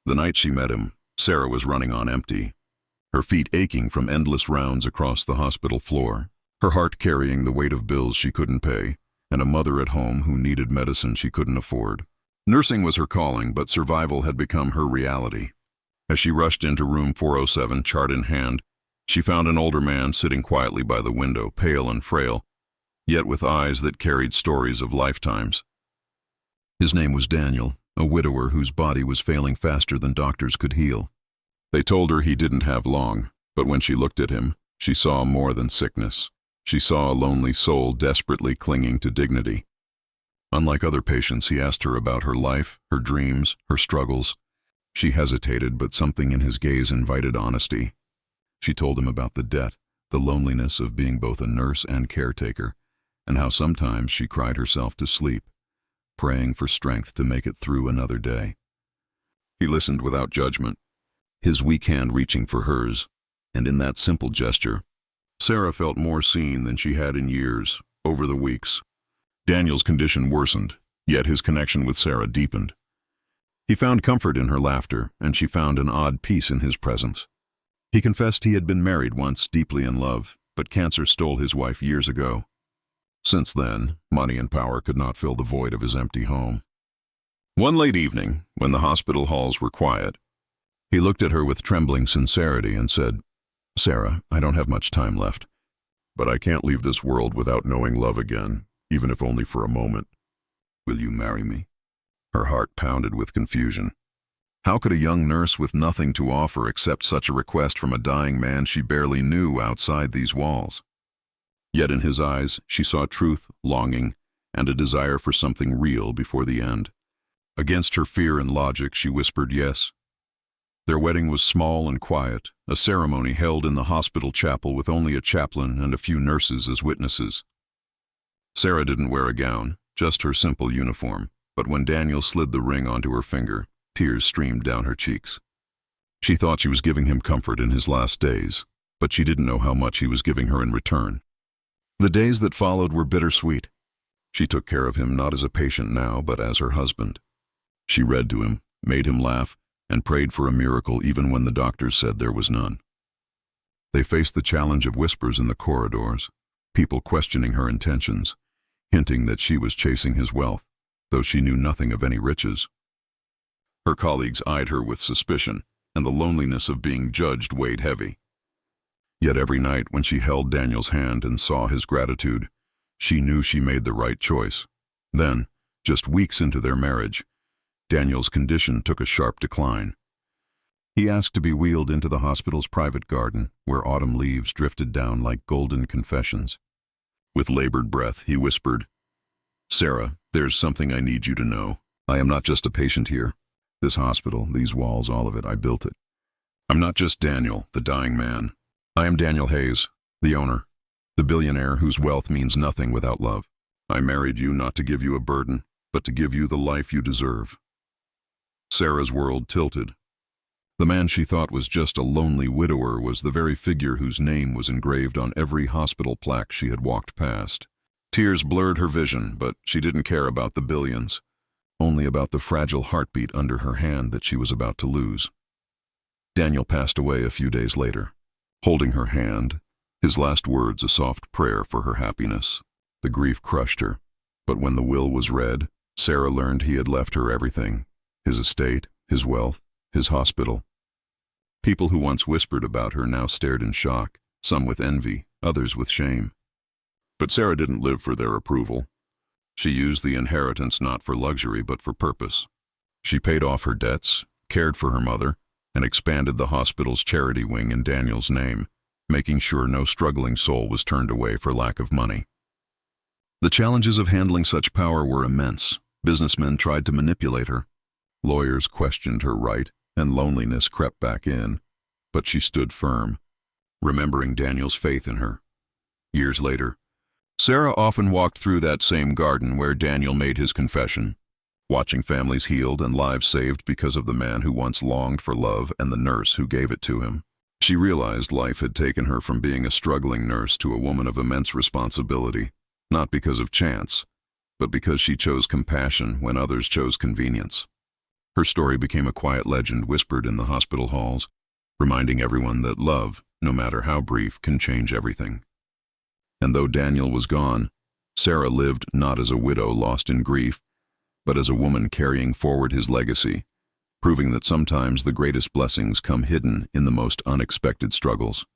The night she met him, Sarah was running on empty, her feet aching from endless rounds across the hospital floor, her heart carrying the weight of bills she couldn't pay, and a mother at home who needed medicine she couldn't afford. Nursing was her calling, but survival had become her reality. As she rushed into room 407, chart in hand, she found an older man sitting quietly by the window, pale and frail, yet with eyes that carried stories of lifetimes. His name was Daniel, a widower whose body was failing faster than doctors could heal. They told her he didn't have long, but when she looked at him, she saw more than sickness. She saw a lonely soul desperately clinging to dignity. Unlike other patients, he asked her about her life, her dreams, her struggles. She hesitated, but something in his gaze invited honesty. She told him about the debt, the loneliness of being both a nurse and caretaker, and how sometimes she cried herself to sleep, praying for strength to make it through another day. He listened without judgment, his weak hand reaching for hers, and in that simple gesture, Sarah felt more seen than she had in years. Over the weeks, Daniel's condition worsened, yet his connection with Sarah deepened. He found comfort in her laughter, and she found an odd peace in his presence. He confessed he had been married once, deeply in love, but cancer stole his wife years ago. Since then, money and power could not fill the void of his empty home. One late evening, when the hospital halls were quiet, he looked at her with trembling sincerity and said, "Sarah, I don't have much time left, but I can't leave this world without knowing love again, even if only for a moment. Will you marry me?" Her heart pounded with confusion. How could a young nurse with nothing to offer accept such a request from a dying man she barely knew outside these walls? Yet in his eyes, she saw truth, longing, and a desire for something real before the end. Against her fear and logic, she whispered yes. Their wedding was small and quiet, a ceremony held in the hospital chapel with only a chaplain and a few nurses as witnesses. Sarah didn't wear a gown, just her simple uniform, but when Daniel slid the ring onto her finger, tears streamed down her cheeks. She thought she was giving him comfort in his last days, but she didn't know how much he was giving her in return. The days that followed were bittersweet. She took care of him not as a patient now, but as her husband. She read to him, made him laugh, and prayed for a miracle even when the doctors said there was none. They faced the challenge of whispers in the corridors, people questioning her intentions, hinting that she was chasing his wealth, though she knew nothing of any riches. Her colleagues eyed her with suspicion, and the loneliness of being judged weighed heavy. Yet every night when she held Daniel's hand and saw his gratitude, she knew she made the right choice. Then, just weeks into their marriage, Daniel's condition took a sharp decline. He asked to be wheeled into the hospital's private garden, where autumn leaves drifted down like golden confessions. With labored breath, he whispered, "Sarah, there's something I need you to know. I am not just a patient here. This hospital, these walls, all of it, I built it. I'm not just Daniel, the dying man. I am Daniel Hayes, the owner, the billionaire whose wealth means nothing without love. I married you not to give you a burden, but to give you the life you deserve." Sarah's world tilted. The man she thought was just a lonely widower was the very figure whose name was engraved on every hospital plaque she had walked past. Tears blurred her vision, but she didn't care about the billions, only about the fragile heartbeat under her hand that she was about to lose. Daniel passed away a few days later, holding her hand, his last words a soft prayer for her happiness. The grief crushed her, but when the will was read, Sarah learned he had left her everything: his estate, his wealth, his hospital. People who once whispered about her now stared in shock, some with envy, others with shame. But Sarah didn't live for their approval. She used the inheritance not for luxury but for purpose. She paid off her debts, cared for her mother, and expanded the hospital's charity wing in Daniel's name, making sure no struggling soul was turned away for lack of money. The challenges of handling such power were immense. Businessmen tried to manipulate her. Lawyers questioned her right, and loneliness crept back in, but she stood firm, remembering Daniel's faith in her. Years later, Sarah often walked through that same garden where Daniel made his confession, watching families healed and lives saved because of the man who once longed for love and the nurse who gave it to him. She realized life had taken her from being a struggling nurse to a woman of immense responsibility, not because of chance, but because she chose compassion when others chose convenience. Her story became a quiet legend whispered in the hospital halls, reminding everyone that love, no matter how brief, can change everything. And though Daniel was gone, Sarah lived not as a widow lost in grief, but as a woman carrying forward his legacy, proving that sometimes the greatest blessings come hidden in the most unexpected struggles.